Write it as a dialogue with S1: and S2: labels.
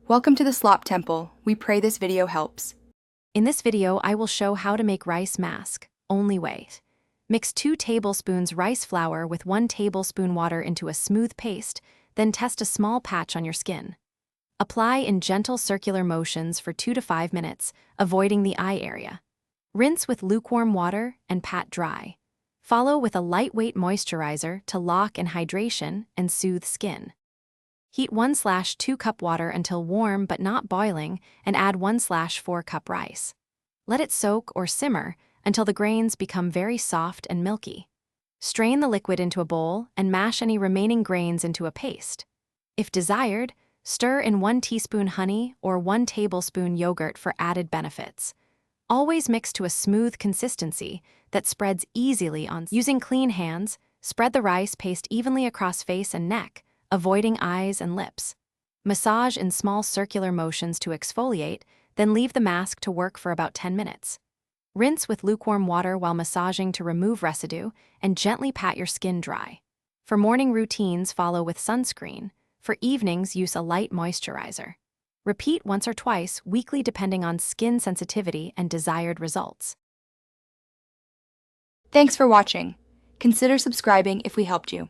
S1: Welcome to the Slop Temple. We pray this video helps.
S2: In this video, I will show how to make rice mask. Only way. Mix 2 tablespoons rice flour with 1 tablespoon water into a smooth paste, then test a small patch on your skin. Apply in gentle circular motions for 2 to 5 minutes, avoiding the eye area. Rinse with lukewarm water and pat dry. Follow with a lightweight moisturizer to lock in hydration and soothe skin. Heat 1/2 cup water until warm but not boiling and add 1/4 cup rice. Let it soak or simmer until the grains become very soft and milky. Strain the liquid into a bowl and mash any remaining grains into a paste. If desired, stir in 1 teaspoon honey or 1 tablespoon yogurt for added benefits. Always mix to a smooth consistency that spreads easily on. Using clean hands, spread the rice paste evenly across face and neck, avoiding eyes and lips. Massage in small circular motions to exfoliate, then leave the mask to work for about 10 minutes. Rinse with lukewarm water while massaging to remove residue and gently pat your skin dry. For morning routines, follow with sunscreen. For evenings, use a light moisturizer. Repeat once or twice weekly depending on skin sensitivity and desired results.
S1: Thanks for watching. Consider subscribing if we helped you.